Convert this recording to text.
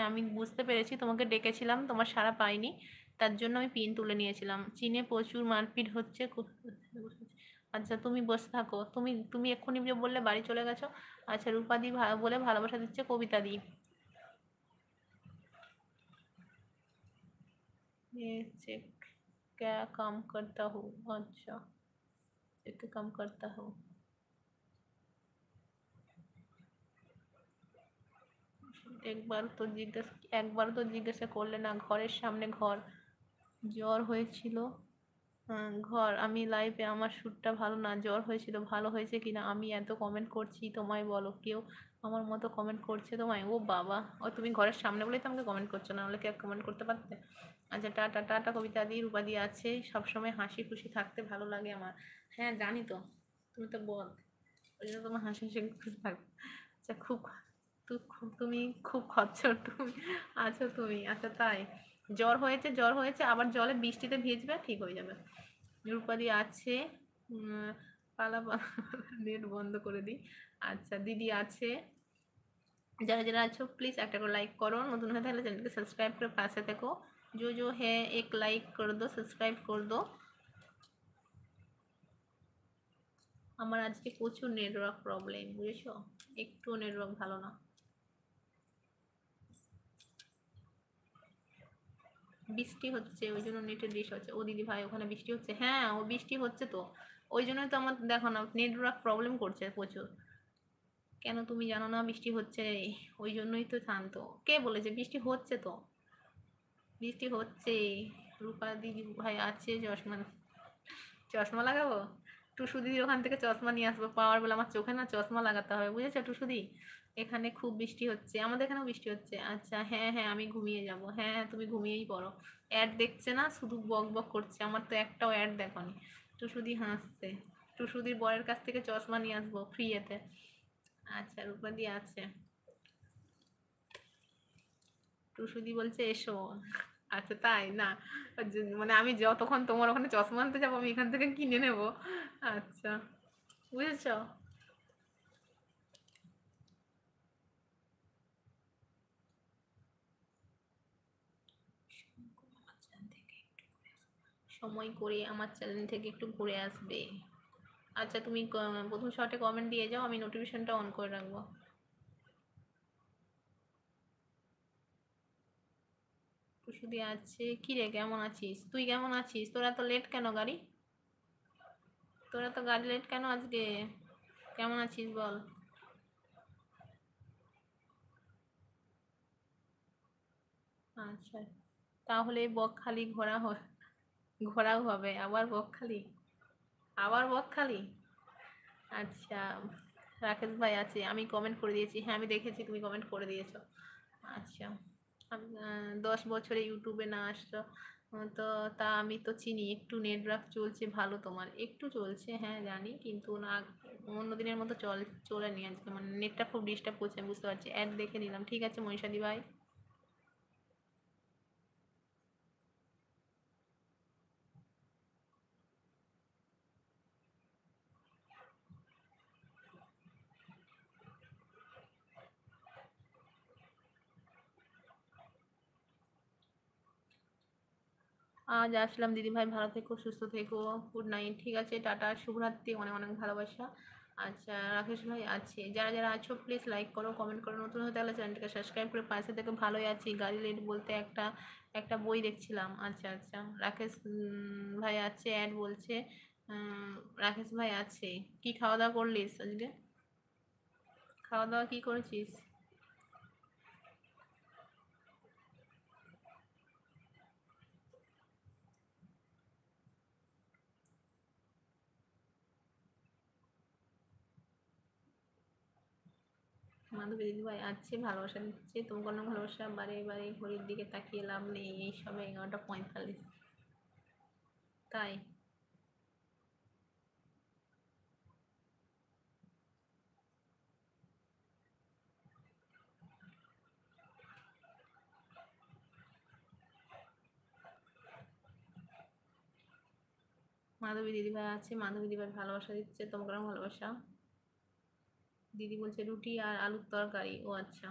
আমি বুঝতে পেরেছি, তোমাকে ডেকেছিলাম, তোমার সাড়া পাইনি, তার জন্য আমি পিন তুলে নিয়েছিলাম। চীনে প্রচুর মারপিট হচ্ছে। আচ্ছা তুমি বসে থাকো, তুমি তুমি এক্ষুনি যে বললে বাড়ি চলে গেছো। আচ্ছা রূপাদি বলে ভালোবাসা দিচ্ছে কবিতা দি। ये चेक क्या काम करता हूँ। अच्छा एक काम करता हूँ। একবার তো জিজ্ঞাসা করলে না, ঘরের সামনে ঘর, জ্বর হয়েছিল। ঘর, আমি লাইভে, আমার শ্যুটটা ভালো না, জ্বর হয়েছিল, ভালো হয়েছে কিনা, আমি এত কমেন্ট করছি তোমায় বলো, কেউ আমার মতো কমেন্ট করছে তোমায়? ও বাবা, ও তুমি ঘরের সামনে বলেই তো আমাকে কমেন্ট করছো, না হলে কি কমেন্ট করতে পারতে? আচ্ছা টাটা টাটা কবিতা দি, রূপাদি আছে, সবসময় হাসি খুশি থাকতে ভালো লাগে আমার। হ্যাঁ জানি তো, তুমি তো বল, ওই জন্য তোমার হাসি হাসি খুশি থাকবে। আচ্ছা তুমি খুব খচ্চর তুমি আছো তুমি। আচ্ছা তাই, জ্বর হয়েছে আবার জলে বৃষ্টিতে ভিজবে, ঠিক হয়ে যাবে। রূপাদি আছে। উম, পালা নেট বন্ধ করে দিই। আচ্ছা দিদি আছে। যারা যারা আছো প্লিজ একটা করে লাইক করো, নতুন হয়ে থাকলে চ্যানেলকে সাবস্ক্রাইব করে পাশে থেকো। जो है एक लाइक कर दो, সাবস্ক্রাইব कर दो। আমার আজকে প্রচুর নেটওয়ার্ক প্রবলেম, বুঝেছো? একটু নেটওয়ার্ক ভালো না। বৃষ্টি হচ্ছে ওই জন্য নেটের ডিশ হচ্ছে। ও দিদি ভাই ওখানে বৃষ্টি হচ্ছে? হ্যাঁ ও বৃষ্টি হচ্ছে তো, ওই জন্যই তো আমার দেখো না নেটওয়ার্ক প্রবলেম করছে প্রচুর। কেন তুমি জানো না বৃষ্টি হচ্ছে? ওই জন্যই তো শান্ত। কে বলেছে? বৃষ্টি হচ্ছে তো, বৃষ্টি হচ্ছে। রূপা দিদি ভাই আছে, চশমা চশমা লাগাবো? টুসু দিদির ওখান থেকে চশমা নিয়ে আসবো, পাওয়ার বলে আমার চোখে না চশমা লাগাতে হবে, বুঝেছো টুসুদি? এখানে খুব বৃষ্টি হচ্ছে, আমাদের এখানেও বৃষ্টি হচ্ছে। আচ্ছা হ্যাঁ হ্যাঁ আমি ঘুমিয়ে যাব। হ্যাঁ হ্যাঁ তুমি ঘুমিয়েই পড়ো। অ্যাড দেখছে না, শুধু বক বক করছে, আমার তো একটাও অ্যাড দেখোনি। টুসুদি হাসছে। টুসুদির বরের কাছ থেকে চশমা নিয়ে আসবো ফ্রি এতে। আচ্ছা রূপাদি আছে। টুসুদি বলছে এসো। আচ্ছা তাই না, মানে আমি যতক্ষণ তোমার ওখানে চশমা আনতে যাবো আমি এখান থেকে কিনে নেব। আচ্ছা বুঝেছ। সময় করে আমার চ্যানেল থেকে একটু ঘুরে আসবে। আচ্ছা তুমি প্রথম শর্টে কমেন্ট দিয়ে যাও, আমি নোটিফিকেশনটা অন করে রাখবো। শুধু আছে কি রে, কেমন আছিস? তুই কেমন আছিস? তোরা তো লেট কেন গাড়ি? তোরা তো গাড়ি লেট কেন আজকে? কেমন আছিস বল? আচ্ছা তাহলে বকখালি ঘোরাও হবে, আবার বকখালি, আবার বকখালি। আচ্ছা রাকেশ ভাই আছে, আমি কমেন্ট করে দিয়েছি, হ্যাঁ আমি দেখেছি তুমি কমেন্ট করে দিয়েছো। আচ্ছা 10 বছরে ইউটিউবে না আসছো, তো তা আমি তো চিনি, একটু নেটওয়ার্ক চলছে ভালো, তোমার একটু চলছে হ্যাঁ জানি, কিন্তু না অন্য দিনের মতো চলেনি আজকে, মানে নেটটা খুব ডিস্টার্ব করছে, আমি বুঝতে পারছি। অ্যাড দেখে নিলাম, ঠিক আছে মনীষাদি ভাই। আজ আসলাম দিদিভাই, ভালো থেকো সুস্থ থেকো। গুড নাইট, ঠিক আছে টাটা, শুভরাত্রি, অনেক অনেক ভালোবাসা। আচ্ছা রাকেশ ভাই আছে, যারা যারা আছো প্লিজ লাইক করো কমেন্ট করো, নতুন হতে হলে চ্যানেলটাকে সাবস্ক্রাইব করে পাশে থেকে। ভালোই আছি, গাড়ি লেট বলতে একটা একটা বই দেখছিলাম। আচ্ছা আচ্ছা রাকেশ ভাই আছে, অ্যাড বলছে। উম, রাকেশ ভাই আছে। কি খাওয়া দাওয়া করলিস আজকে? খাওয়া দাওয়া কি করেছিস? মাধবী দিদিভাই আছে, ভালোবাসা দিচ্ছে, তোমার কোনো ভালোবাসা, বারে বারে ঘড়ির দিকে তাকিয়ে লাভ নেই, এই সবে 11টা 45। তাই মাধবী দিদিভাই আছে, মাধবী দিদিভাই ভালোবাসা দিচ্ছে, তোমার কোনো ভালোবাসা। দিদি বলছে রুটি আর আলুর তরকারি, ও আচ্ছা।